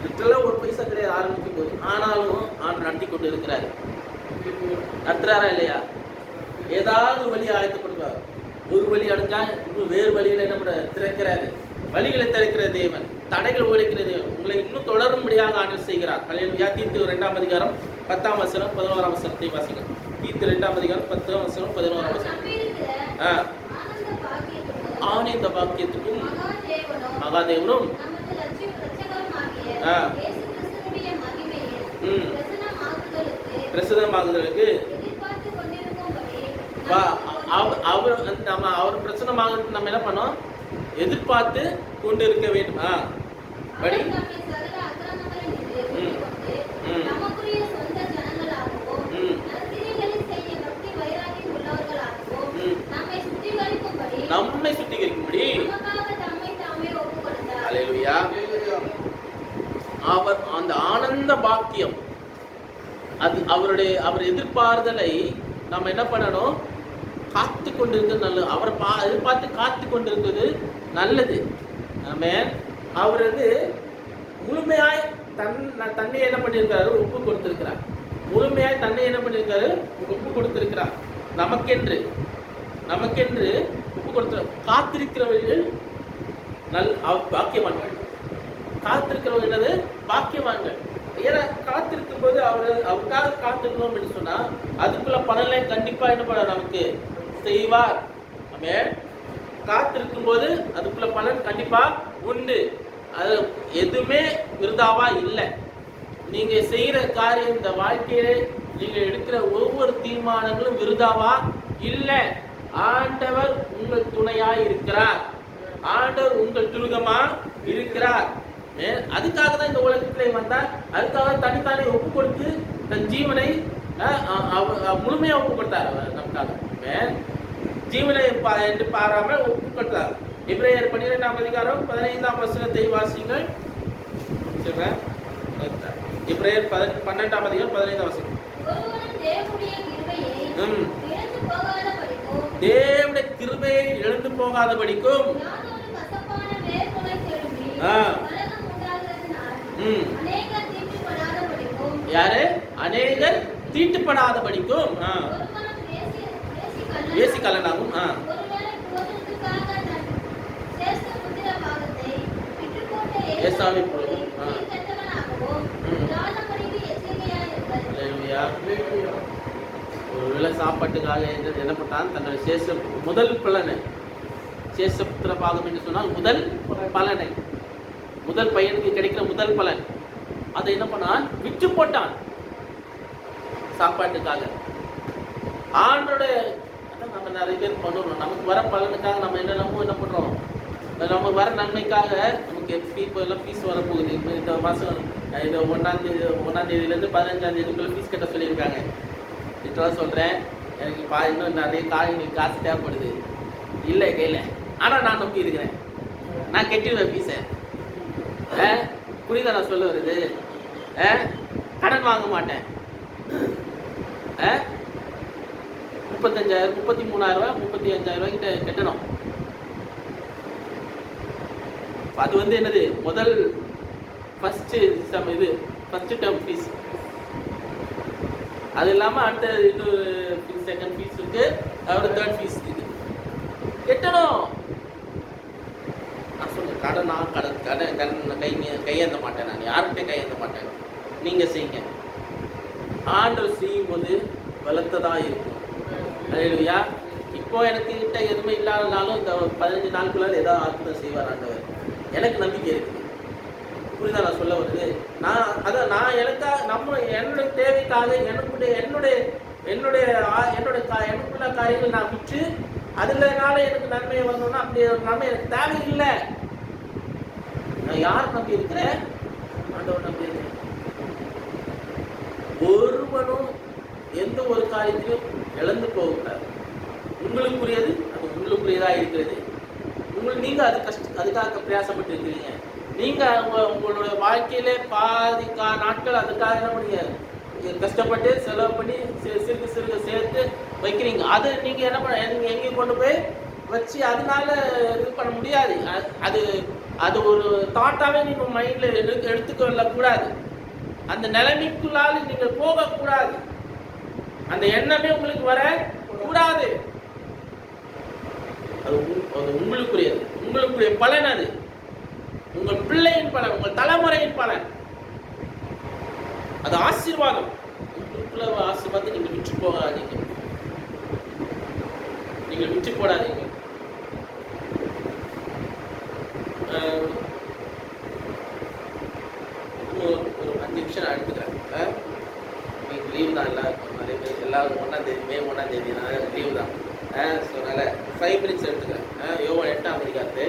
லிட்டரலா ஒரு பைசா கிடையாது ஆரம்பிக்கும் போது. ஆனாலும் ஆண்டு நடத்தி கொண்டு இருக்கிறாரு. நடத்துறாரா இல்லையா? ஏதாவது வழி ஆயத்தப்படுவார். ஒரு வழி அடைஞ்சா இன்னும் வேறு வழியில என்ன பண்ண திறக்கிறாரு. வழிகளை திறக்கிற தேவன், தடைகள் ஒழிக்கிற தேவன். உங்களை இன்னும் தொடரும்படியாக ஆண்டவர் செய்கிறார். அல்லேலூயா. தீத்து 2ஆம் அதிகாரம் 10ஆம் வசனம் 11ஆம் வசனத்தை வாசிங்க. தீத்து 2ஆம் அதிகாரம் 10ஆம் வசனம் 11ஆம் வசனம். ஆனந்த பாக்கியத்துக்கும் மகாதேவனும் பிரசுரமாகுதலுக்கு அவர் பிரச்சனமாக நம்ம என்ன பண்ணோம், எதிர்பார்த்து கொண்டு இருக்க வேண்டும். படி நம்மை சுத்திகரிக்கும்படி அல்லேலூயா. அவர் அந்த ஆனந்த பாக்கியம், அது அவர் எதிர்பார்தலை நம்ம என்ன பண்ணணும், காத்து கொண்டிருக்கிறது நல்லது. அவரை எதிர்பார்த்து காத்து கொண்டிருக்கிறது நல்லது. ஆமென். அவர் வந்து முழுமையாய் தன்னை என்ன பண்ணியிருக்காரு, ஒப்பு கொடுத்திருக்கிறார். முழுமையாய் தன்னை என்ன பண்ணியிருக்காரு, ஒப்பு கொடுத்திருக்கிறார். நமக்கென்று ஒப்பு கொடுத்த காத்திருக்கிறவர்கள் பாக்கியவான்கள். காத்திருக்கிறவங்க என்னது, பாக்கியவான்கள். ஏன்னா காத்திருக்கும் போது அவருக்காக காத்திருக்கணும் அப்படின்னு சொன்னா அதுக்குள்ள பலனை கண்டிப்பா என்ன பண்ண நமக்கு செய்வார். ஆமென். காத்திருக்கும் போது அதுக்குள்ள பலன் கண்டிப்பா உண்டு. அது எதுவுமே விருதாவா இல்லை. நீங்க செய்யற காரியம் இந்த வாழ்க்கையில நீங்க எடுக்கிற ஒவ்வொரு தீர்மானங்களும் விருதாவா இல்ல. ஆண்டவர் உங்கள் துணையாய் இருக்கிறார். ஆண்டவர் உங்கள் துருகமா இருக்கிறார். அதுக்காக தான் இந்த உலகத்திலே வந்தார். அதுக்காக தனித்தானே ஒப்பு கொடுத்து தன் ஜீவனை முழுமையா ஒப்பு கொடுத்தார். நமக்காக ஜீவனை என்று பாராமல் ஒப்பு கொடுத்தார். எபிரேயர் 12ஆம் அதிகாரம் 15ஆம் வசனத்தை வாசிங்கள். எபிரேயர் 12ஆம் அதிகாரம் 15ஆம் வசனம். தேவனுடைய கிருபையை இழந்து போகாதபடிக்கும் யாரு அநேகர் தீட்டுப்படாதபடிக்கும் ஏசி கலனாகும். ஒருவேளை சாப்பாட்டுக்காக என்ன பண்ணான், தன்னுடைய முதல் பலனை சேஷபுத்திர பாகம் என்று சொன்னால் முதல் பலனை, முதல் பையனுக்கு கிடைக்கிற முதல் பலன், அதை என்ன பண்ணான், விற்று போட்டான் சாப்பாட்டுக்காக. ஆண்டோடைய நம்ம நிறைய பேர் பண்ணுறோம். நமக்கு வர பலனுக்காக நம்ம என்ன பண்றோம், நம்ம வர நன்மைக்காக நமக்கு இப்போ எல்லாம் ஃபீஸ் வரப்போகுது. இப்போ இந்த மாதம் இது 1ஆம் தேதியிலேருந்து 15ஆம் தேதிக்குள்ள ஃபீஸ் கட்ட சொல்லியிருக்காங்க. இதெல்லாம் சொல்கிறேன், எனக்கு இன்னும் நிறைய காசு தேவைப்படுது, இல்லை கையில். ஆனால் நான் நம்பி இருக்கிறேன், நான் கட்டிடுவேன் ஃபீஸை. புரியுதா நான் சொல்ல வருது? கடன் வாங்க மாட்டேன். 35,000 33,000 35,000 கிட்ட கட்டணும். அது என்னது, முதல் ஃபர்ஸ்ட் டேர்ம் ஃபீஸ். அது இல்லாமல் அடுத்த இன்னொரு செகண்ட் ஃபீஸ் இருக்கு, அதோட தேர்ட் ஃபீஸ் இது கட்டணும். நான் சொல்றேன், கடன் கையேந்த மாட்டேன். நான் யார்கிட்ட கையேந்த மாட்டேன். நீங்க செய்யுங்க. ஆண்டவர் செய்யும் போது பலத்ததா இருக்கும். அல்லேலூயா. இப்போ எனக்கு கிட்ட எதுவுமே இல்லாதனாலும் இந்த 15 நாட்குள்ள ஏதாவது அற்புதம் செய்வார் ஆண்டவர். எனக்கு நம்பிக்கை இருக்குது. புரியுதா நான் சொல்ல வருது? நான் என்னுடைய தேவைக்காக எனக்குள்ள காரியங்கள் நான் விற்று அதுலனால எனக்கு நன்மை வரணும்னா அப்படி ஒரு நன்மை எனக்கு தேவையில்லை. நான் யார் நம்பி இருக்கிறேன்? ஆண்டவர் நம்பி இருக்கிறேன். ஒருவனும் எந்த ஒரு காரியத்திலும் இழந்து போகக்கூடாது. உங்களுக்குரியது அது உங்களுக்குரியதா இருக்கிறது. நீங்க அதுக்காக பிரயாசப்பட்டு இருக்கிறீங்க. நீங்க உங்களுடைய வாழ்க்கையிலே பாதி நாட்கள் அதுக்காக என்ன பண்ணீங்க, கஷ்டப்பட்டு செலவு பண்ணி சிறுக சேர்த்து வைக்கிறீங்க. அது நீங்க என்ன பண்ண எங்கேயும் கொண்டு போய் வச்சு அதனால இது பண்ண முடியாது. அது ஒரு தாட்டாவே நீங்க மைண்ட்ல எடுத்துக்கொள்ள கூடாது. அந்த நிலைமைக்குள்ளால நீங்கள் போகக்கூடாது. அந்த எண்ணமே உங்களுக்கு வர கூடாது. அது உங்களுக்குரிய பலன். அது உங்கள் பிள்ளையின் பலன், உங்கள் தலைமுறையின் பலன். அது ஆசீர்வாதம். உங்களுக்குள்ள ஆசீர்வாதத்தை நீங்க விட்டு போகாதீங்க. நீங்க விட்டு போடாதீங்க. ஒரு 5 நிமிஷம் நான் எடுத்துக்கிறேன். லீவு தான் எல்லாரும் 1ஆம் தேதி, மே 1ஆம் தேதி லீவு தான். ஸோ அதனால 5 மினிட்ஸ் எடுத்துக்கிறேன். யோவான் 8ஆம் அதிகாரத்து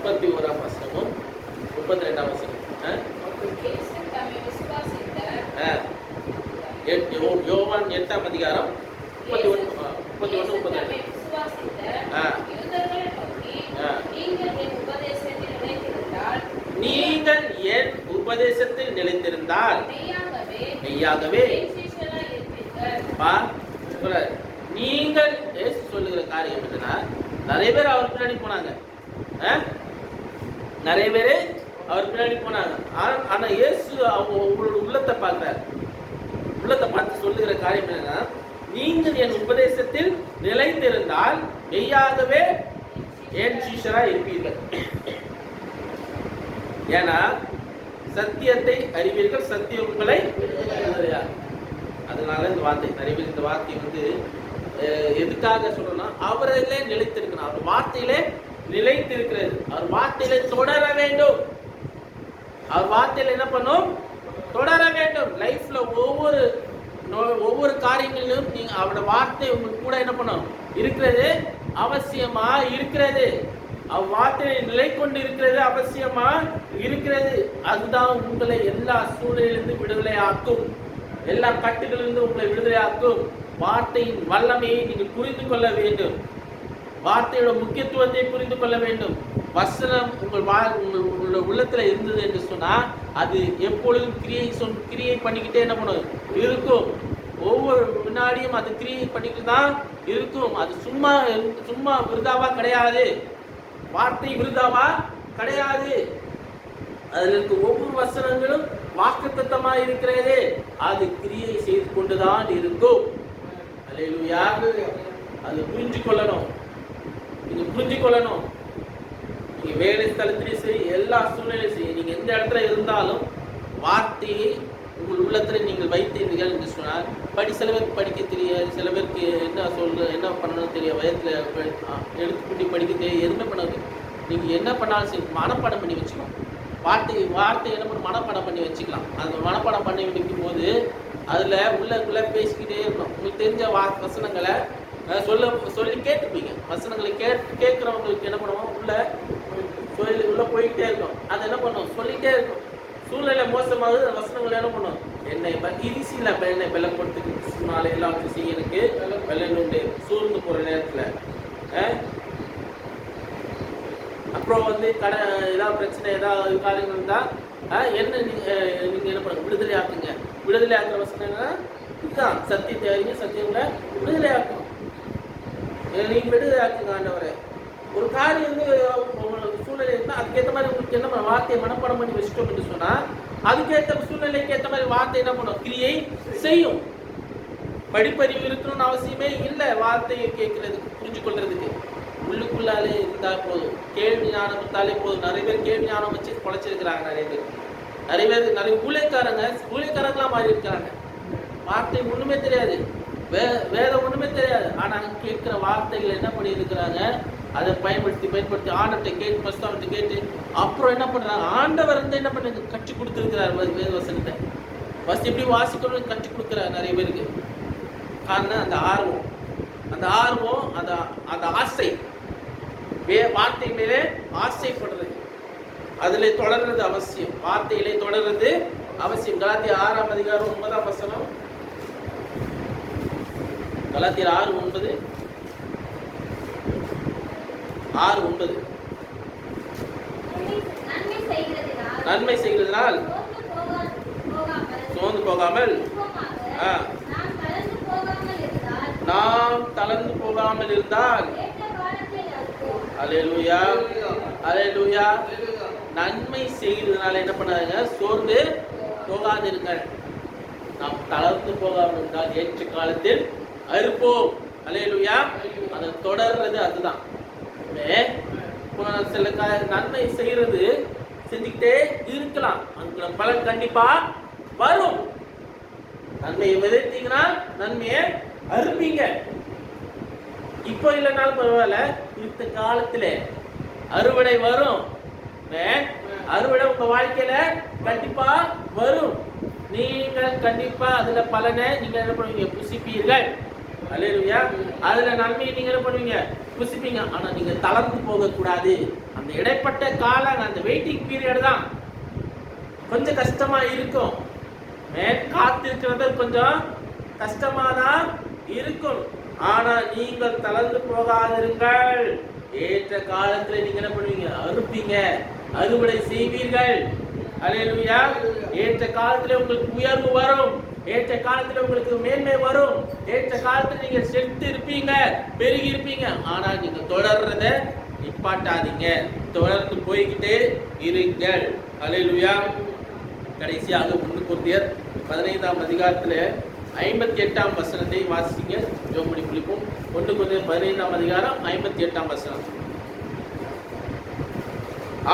31ஆம் வசனமும் 32ஆம் வசனம். யோவான் 8ஆம் அதிகாரம் 31 32. நீங்கள் என் உபதேசத்தில் நிலைத்திருந்தால் மெய்யாகவே நீங்கள் சொல்லுகிற காரியம் என்னன்னா, நிறைய பேர் அவர் பின்னாடி போனாங்க. நிறைய பேரு அவர் பின்னாடி போனாங்க. ஆனா இயேசு உங்களோட உள்ளத்தை பார்க்கிறார். உள்ளத்தை பார்த்து சொல்லுகிற காரியம் என்னன்னா, நீங்கள் என் உபதேசத்தில் நிலைத்திருந்தால் மெய்யாகவே என் சீஷரா இருப்பீர்கள். ஏன்னா சத்தியத்தை அறிவீர்கள், சத்தியம் உங்களை. அதனால இந்த வார்த்தை நிறைய பேர் இந்த வார்த்தை எதுக்காக சொல்லணும்னா, அவரிலே நிலைத்திருக்கணும். அவர் வார்த்தையிலே நிலைத்திருக்கிறது. அவர் வார்த்தையில தொடர வேண்டும். அவர் வார்த்தையில என்ன பண்ணும்? தொடர வேண்டும். லைஃப்ல ஒவ்வொரு காரியங்களிலும் நீங்க அவரோட வார்த்தை உங்களுக்கு கூட என்ன பண்ணும் இருக்கிறது அவசியமா இருக்கிறது. அவ்வார்த்தை நிலை கொண்டு இருக்கிறது அவசியமா இருக்கிறது. அதுதான் உங்களை எல்லா சூழலிலிருந்து விடுதலை ஆக்கும், எல்லா கட்டுகளிலிருந்து உங்களை விடுதலை ஆக்கும். வார்த்தையின் வல்லமையை நீங்கள் புரிந்து கொள்ள வேண்டும். வார்த்தையோட முக்கியத்துவத்தை புரிந்து கொள்ள வேண்டும். வசனம் உங்கள் உள்ளத்துல இருந்தது என்று சொன்னா அது எப்பொழுதும் கிரியை பண்ணிக்கிட்டே என்ன பண்ணும் இருக்கும். ஒவ்வொரு வினாடியும் அது கிரியை பண்ணிக்கிட்டு தான் இருக்கும். அது சும்மா விருதாவா கிடையாது. வார்த்தை விருதாவா கிடையாது. அதில் இருக்க ஒவ்வொரு வசனங்களும் வாக்குத்தத்தமா இருக்கிறது. அது கிரியை செய்து கொண்டுதான் இருக்கும். அல்லேலூயா. அது புரிஞ்சு கொள்ளணும். நீங்க புரிஞ்சு கொள்ளணும். நீங்க வேலை ஸ்தலத்திலே சரி, எல்லா சூழ்நிலையும் சரி, நீங்க எந்த இடத்துல இருந்தாலும் வார்த்தையை உங்கள் உள்ளத்துல நீங்கள் வைத்தீர்கள் என்று சொன்னால் சில பேருக்கு படிக்க தெரியாது, சில பேருக்கு என்ன பண்ணணும் தெரியாது, வயத்துல எடுத்துக்கூட்டி படிக்க தெரியாது, என்ன பண்ணது நீங்க என்ன பண்ணாலும் சரி மனப்பாடம் பண்ணி வச்சுக்கணும். வார்த்தை என்ன பண்ண மனப்பாடம் பண்ணி வச்சுக்கலாம். அந்த மனப்பாடம் பண்ணி வைக்கும் போது அதுல உள்ளக்குள்ள பேசிக்கிட்டே இருக்கணும். உங்களுக்கு தெரிஞ்ச வசனங்களை சொல்லி கேட்டுப்பீங்க. வசனங்களை கேட்கிறவங்களுக்கு என்ன பண்ணுவோம், உள்ள போய்கிட்டே இருக்கும். அது என்ன பண்ணும், சொல்லிட்டே இருக்கும். சூழ்நிலை மோசமாகுது, வசனங்கள் என்ன பண்ணும், என்னை ஈஸியில் என்னை வெள்ளம் கொடுத்துனால எல்லாம் செய்ய எனக்கு வெள்ளம் உண்டு சூழ்ந்து போற நேரத்துல. அப்புறம் ஏதாவது பிரச்சனை ஏதாவது காரியங்கள் இருந்தா என்ன நீங்க என்ன பண்ணுங்க, விடுதலை ஆக்குங்க. விடுதலை ஆக்குற வசனங்கன்னா இதுதான், சத்தியத்தை அறிங்க, சத்தியங்களை விடுதலை ஆக்கணும். நீங்க விடுதலை ஆக்குங்க ஆண்டவரே. ஒரு காரியம் உங்களுக்கு சூழ்நிலை இருந்தால் அதுக்கேற்ற மாதிரி உங்களுக்கு என்ன பண்ண வார்த்தையை மனப்பாடம் பண்ணி வச்சுட்டோம் என்று சொன்னா அதுக்கேற்ற சூழ்நிலைக்கு ஏற்ற மாதிரி வார்த்தை என்ன பண்ணும், கிரியை செய்யும். படிப்பறிவு இருக்கணும்னு அவசியமே இல்லை. வார்த்தையை கேட்கறதுக்கு புரிஞ்சு கொள்றதுக்கு உள்ளுக்குள்ளாலே இருந்தா போதும். கேள்வி ஞானம் இருந்தாலே போதும். நிறைய பேர் கேள்வி ஞானம் வச்சு பொழைச்சிருக்கிறாங்க. நிறைய பேர் நிறைய ஊழியக்காரங்களா மாறி இருக்கிறாங்க. வார்த்தை ஒண்ணுமே தெரியாது, வேதம் ஒண்ணுமே தெரியாது. ஆனா கேட்கிற வார்த்தைகள் என்ன பண்ணி இருக்கிறாங்க, அதை பயன்படுத்தி ஆண்டவர்கிட்ட கேட்டு பரிசுத்தத்தை கேட்டு அப்புறம் என்ன பண்றாங்க, ஆண்டவர் என்ன பண்ணி கற்றுக் கொடுத்துருக்கிறார். வேத வசனத்தை எப்படி வாசிக்கணும்னு கற்றுக் கொடுக்குறாரு நிறைய பேருக்கு. காரணம் அந்த ஆர்வம், அந்த ஆசை, வார்த்தை மேலே ஆசைப்படுறது, அதுல தொடர்றது அவசியம். வார்த்தையிலே தொடர்றது அவசியம். கலாத்தியர் 6ஆம் அதிகாரம் 9ஆம் வசனம். கலாத்தியர் 6:9. நன்மை செய்கிறதுனால் சோர்ந்து போகாமல் நாம் தளர்ந்து போகாமல் இருந்தால் அல்லேலூயா, அல்லேலூயா. நன்மை செய்கிறதுனால என்ன பண்ணாங்க, சோர்ந்து போகாதிருங்கள். நாம் தளர்ந்து போகாமல் இருந்தால் ஏற்ற காலத்தில் அறுப்போம். அல்லேலூயா. அதை தொடர்றது அதுதான். சில நன்மை செய்யறது செஞ்சுக்கிட்டே இருக்கலாம், அந்த பலன் கண்டிப்பா வரும். நன்மையை விதைத்தீங்கன்னா நன்மையை அறுப்பீங்க. இப்போ இல்லைனாலும் பரவாயில்ல, இந்த காலத்துல அறுவடை வரும். அறுவடை உங்க வாழ்க்கையில கண்டிப்பா வரும். நீங்கள் கண்டிப்பா அதுல பலனை நீங்க என்ன பண்ணுவீங்க, புசிப்பீர்கள். அல்லேலூயா. அதுல நன்மையை நீங்க என்ன பண்ணுவீங்க, புசிப்பீங்க. ஆனா நீங்க தளர்ந்து போக கூடாது. அந்த இடைப்பட்ட காலம், அந்த வெயிட்டிங் பீரியட் தான் கொஞ்சம் கஷ்டமா இருக்கும். காத்திருக்கிறது கொஞ்சம் கஷ்டமா தான் இருக்கும். ஆனா நீங்கள் தளர்ந்து போகாதிருங்கள். ஏற்ற காலத்துல நீங்க என்ன பண்ணுவீங்க, அறுப்பீங்க, அறுவடை செய்வீர்கள். அல்லேலூயா. ஏற்ற காலத்துல உங்களுக்கு உயர்வு வரும். ஏற்ற காலத்துல உங்களுக்கு மேன்மை வரும். ஏற்ற காலத்துல நீங்க செத்து இருப்பீங்க, பெருகி இருப்பீங்க. ஆனா நீங்க தொடர்றத நிப்பாட்டாதீங்க, தொடர்ந்து போய்கிட்டே இருங்கள். அல்லேலூயா. கடைசியாக 1 கொரிந்தியர் 15ஆம் அதிகாரத்துல 58ஆம் வசனத்தை வாசிங்க. ஜோமணி குளிப்போம். 1 கொரிந்தியர் 15ஆம் அதிகாரம் 58ஆம் வசனம்.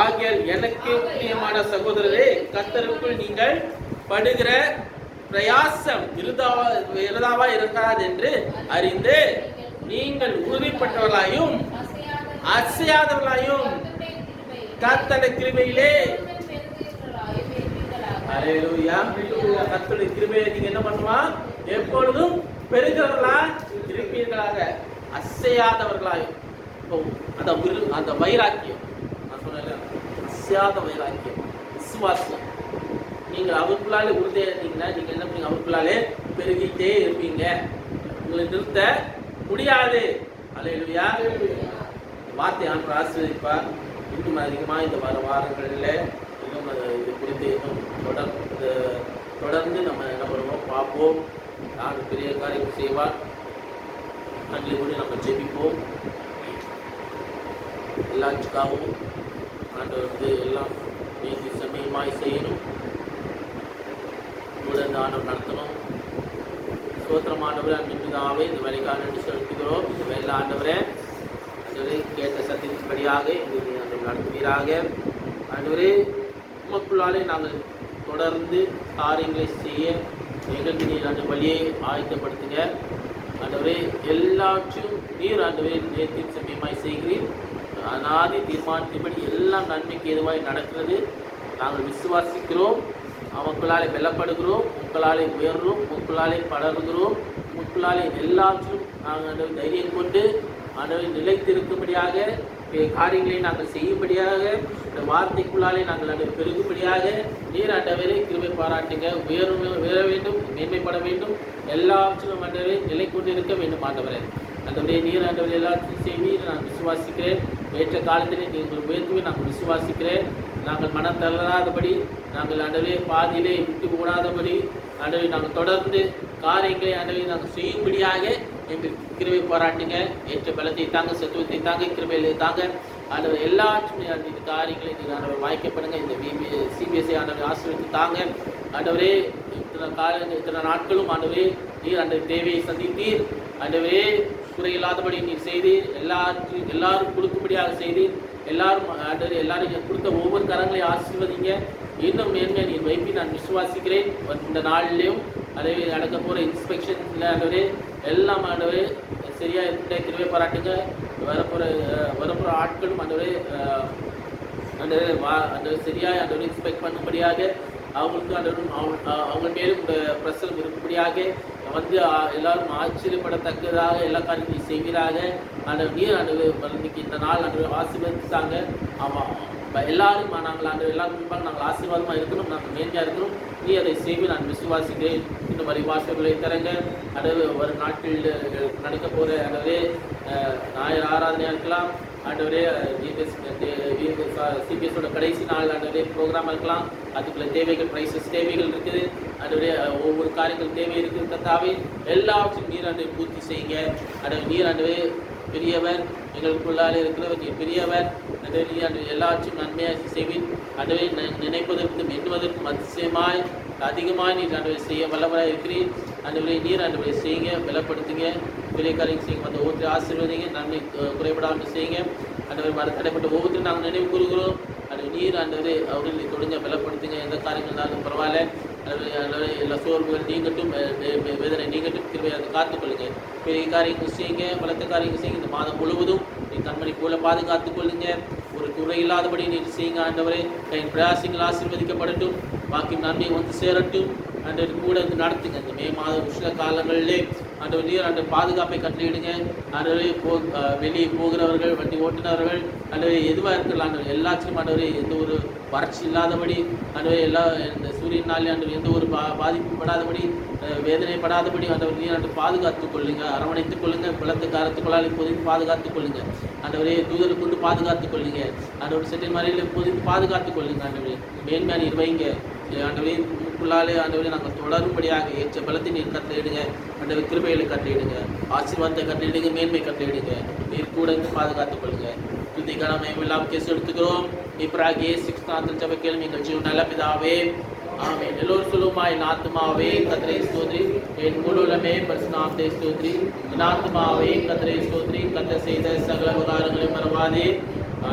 ஆகையால் எனக்கு பிரியமான சகோதரரே, கர்த்தருக்குள் நீங்கள் படுகிற பிரயாசம் விருதாவா இருக்காது என்று அறிந்து நீங்கள் உறுதிப்பட்டவர்களாயும் அசையாதவர்களாயும் கர்த்தருடைய கிருபையிலே அல்லேலூயா. கர்த்தருடைய கிருபையை நீங்க என்ன பண்ணுவா? எப்பொழுதும் பெருகிறவர்களா இருப்பீர்களாக, அசையாதவர்களாய். அந்த வைராக்கியம் நான் சொன்னேன், அசையாத வைராக்கியம், விசுவாசம். நீங்க அவருக்குள்ளாலே உறுதியா இருந்தீங்கன்னா நீங்க என்ன பண்ணுவீங்க? அவருக்குள்ளாலே பெருகிட்டே இருப்பீங்க. உங்களை நிறுத்த முடியாது. அல்லேலூயா. வார்த்தை ஆண்டு ஆசீர்வதிப்பார். இன்னும் அதிகமாக இந்த வாரங்களில் இன்னும் இது குறித்து இன்னும் தொடர்ந்து நம்ம என்ன பண்ணுவோம், பார்ப்போம். யார் பெரிய காரியம் செய்வார். நன்றி கூட நம்ம ஜெபிப்போம். எல்லாத்துக்காகவும் ஆண்டவர் எல்லாம் நீதி சமயமாய் செய்யணும். கூட இந்த ஆண்டவர் நடத்தணும். சோத்திரமானவரே, அன்பிதாவே, இந்த வேலைக்காக நன்றி செலுத்துகிறோம். இந்த வேலை ஆண்டவரே கேட்ட சத்தியத்தின்படியாக எங்களுக்கு நாங்கள் நடத்துவீராக. ஆண்டவரே, உமக்குள்ளாலே நாங்கள் தொடர்ந்து காரியங்களை செய்ய எங்களுக்கு நீர் அந்த வழியை ஆயத்தப்படுத்துங்க. ஆண்டவரே, எல்லாவற்றையும் நீர் ஆண்டவரே நேர்த்தின் சமயமாய் செய்கிறீர். அநாதி தீர்மானத்தின்படி எல்லாம் நன்மைக்கு எதுவாய் நடக்கிறது. நாங்கள் விசுவாசிக்கிறோம். அவங்களாலே வெல்லப்படுகிறோம். உங்களாலே உயர்றோம். உங்களாலே படர்கிறோம். உங்களாலே எல்லாவற்றும் நாங்கள் தைரியம் கொண்டு ஆண்டவரை நிலைத்திருக்கும்படியாக காரியங்களை நாங்கள் செய்யும்படியாக இந்த வார்த்தைக்குள்ளாலே நாங்கள் அதை பெருகும்படியாக நீர் ஆண்டவரை கிருபை பாராட்டுங்க. உயர வேண்டும், மேன்மைப்பட வேண்டும், எல்லாவற்றிலும் ஆண்டவரை நிலை கொண்டு இருக்க வேண்டும். ஆண்டவரை ஆண்டவரே, நீர் ஆண்டவரை எல்லாத்தையும் செய்வீர் நான் விசுவாசிக்கிறேன். ஏற்ற காலத்திலே நீங்கள் உயர்த்துவே நாங்கள் விசுவாசிக்கிறேன். நாங்கள் மனம் தளராதபடி, நாங்கள் ஆண்டவரே பாதியிலே விட்டு போடாதபடி ஆண்டவரை நாங்கள் தொடர்ந்து காரியங்களை ஆண்டவரை நாங்கள் செய்யும்படியாக எங்கள் கிருபை பாராட்டுங்க. ஏற்ற பலத்தை தாங்க, சத்துவத்தை தாங்க, கிருபையிலே தாங்க. ஆண்டவர் எல்லாற்றுமே இந்த காரியங்களை நீங்கள் ஆண்டவர் வாய்க்கப்படுங்க. இந்த சிபிஎஸ்ஐ ஆண்டவர் ஆசீர்வதித்து தாங்க. ஆண்டவரே, இத்தனை நாட்களும் ஆண்டவரே நீர் அந்த தேவையை சந்தித்தீர். ஆண்டவரே, குறையில்லாதபடி நீர் செய்தீர். எல்லாரும் கொடுக்கும்படியாக செய்தீர். எல்லாரும் ஆண்டவரே எல்லாரும் கொடுத்த ஒவ்வொரு கரங்களையும் ஆசீர்வதிங்க. இன்னும் மேன்மையாக நீர் வைப்பி நான் விசுவாசிக்கிறேன். இந்த நாளிலையும் அதே நடக்க போகிற இன்ஸ்பெக்ஷன்ஸில் ஆண்டவரே எல்லாம் ஆண்டவரே சரியாக இருக்க கிருபை பாராட்டுங்க. வரப்போகிற ஆட்களும் ஆண்டவரே அந்த சரியாக ஆண்டவரை இன்ஸ்பெக்ட் பண்ணும்படியாக அவங்களுக்கு அவங்க மேலும் பிரசலம் இருக்கும்படியாக வந்து எல்லாரும் ஆச்சரியப்படத்தக்கதாக எல்லா காரியத்தையும் செய்வீராக. அந்த நீர் இன்னைக்கு இந்த நாள் ஆசீர்வதித்தாங்க. ஆமாம், எல்லாரும் நாங்கள் எல்லாரும் முன்பாக நாங்கள் ஆசீர்வாதமாக இருக்கணும், நாங்கள் மேன்மையாக இருக்கணும். நீ அதை செய்து நான் விசுவாசிக்கிறேன். இன்னும் வரை வாசல்களை தரங்க. அதாவது ஒரு நாட்டில் நடக்க போகிற அதாவது ஞாயிறு ஆராதனையாக இருக்கலாம். ஆண்டவரே சிபிஎஸோட கடைசி நாள் ஆண்டவரே ப்ரோக்ராம் இருக்கலாம். அதுக்குள்ள தேவைகள் ப்ரைஸஸ் தேவைகள் இருக்குது. ஆண்டவரே ஒவ்வொரு காரியங்கள் தேவை இருக்குது. கர்த்தாவே எல்லாவற்றையும் நீர் ஆண்டவரை பூர்த்தி செய்யுங்க. ஆண்டவரே நீர் ஆண்டவரே பெரியவர், எங்களுக்குள்ளாலே இருக்கிறவர் நீர் பெரியவர். ஆண்டவரே நீர் ஆண்டவரை எல்லாவற்றையும் நன்மையாக செய்வீர். ஆண்டவரை நினைப்பதற்கும் எண்ணுவதற்கும் அதிசயமாய் அதிகமாக நீர் ஆண்டவரை செய்ய வல்லவராக இருக்கிறீர். ஆண்டவரை நீர் ஆண்டவரை செய்யுங்க, பலப்படுத்துங்க, பெரிய காரியம் செய்யுங்க. அந்த ஒவ்வொரு ஆசீர்வதிங்க, நன்மை குறைபடாமல் செய்யுங்க. ஆண்டவரை தடைப்பட்ட ஒவ்வொருத்தரும் நாங்கள் நினைவு கூறுகிறோம். ஆண்டவர் நீர் ஆண்டவரை அவர்களை தொடுங்க, பலப்படுத்துங்க. எந்த காரியங்கள்னாலும் பரவாயில்ல. எல்லா சோர்வுகள் நீங்கட்டும், வேதனை நீங்கட்டும். கிருபையை அதை காத்துக்கொள்ளுங்க. பெரிய காரியங்கள் செய்யுங்க, பலத்த காரியங்கள் செய்யுங்க. இந்த மாதம் முழுவதும் நீ கண்மணி போல பாதுகாத்துக் கொள்ளுங்க. ஒரு குறை இல்லாதபடி நீர் செய்யுங்க. ஆண்டவரை என் பிரயாசங்கள் ஆசீர்வதிக்கப்படட்டும். பாக்கி நன்மை வந்து சேரட்டும். ஆண்டவர் கூட வந்து நடத்துங்க. இந்த மே மாதம் உஷ்ண காலங்களிலே ஆண்டவர் நீர் அந்த பாதுகாப்பை கட்டளையிடுங்க. ஆண்டவரே வெளியே போகிறவர்கள், வண்டி ஓட்டுநர்கள், ஆண்டவரே எதுவாக இருக்கலாம் ஆண்டவர் எல்லாத்தையும் ஆண்டவரே எந்த ஒரு வறட்சி இல்லாதபடி, ஆண்டவரே எல்லா இந்த சூரியனாலே ஆண்டவர் எந்த ஒரு பாதிப்புப்படாதபடி, வேதனைப்படாதபடி ஆண்டவர் நீர் ஆண்டு பாதுகாத்துக் கொள்ளுங்க, அரவணைத்துக் கொள்ளுங்க. குளத்து காரத்துக்குள்ளால் இப்போதைக்கு பாதுகாத்துக் கொள்ளுங்க. ஆண்டவரே தூதரை கொண்டு பாதுகாத்துக் கொள்ளுங்க. ஆண்டவர் செட்டில் மறையில் இப்போதைக்கு பாதுகாத்துக் கொள்ளுங்க. ஆண்டவரே மேன்மையான நிர்வகிங்க. ஆண்டவரே உங்களுக்குள்ளாலே ஆண்டவரே நாங்கள் தொடரும்படியாக ஏற்ற பலத்தை நீர் கட்டளையிடுங்க. ஆண்டவர் கிருபைகளை கட்டளையிடுங்க, ஆசீர்வாதத்தை கட்டளையிடுங்க, மேன்மை கட்டளையிடுங்க. நீர் கூட இருந்து பாதுகாத்துக் கொள்ளுங்க. துதிக்கான மேமெல்லாம் கேஸ் எடுத்துக்கிறோம். இப்பராகியே 6 ஜெப கேள்வி எங்கள் ஜீவன் நல்ல பிதாவே, ஆமென். எல்லோரும் சொல்லுமா, என் ஆத்துமாவே கர்த்தரை ஸ்தோத்திரி, என் முழுவதுமே பரிசுநாமத்தை ஸ்தோத்திரி. என் ஆத்துமாவே கர்த்தரை ஸ்தோத்திரி, கர்த்தர் செய்த சகல உபகாரங்களை மறவாதே.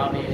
ஆமென்.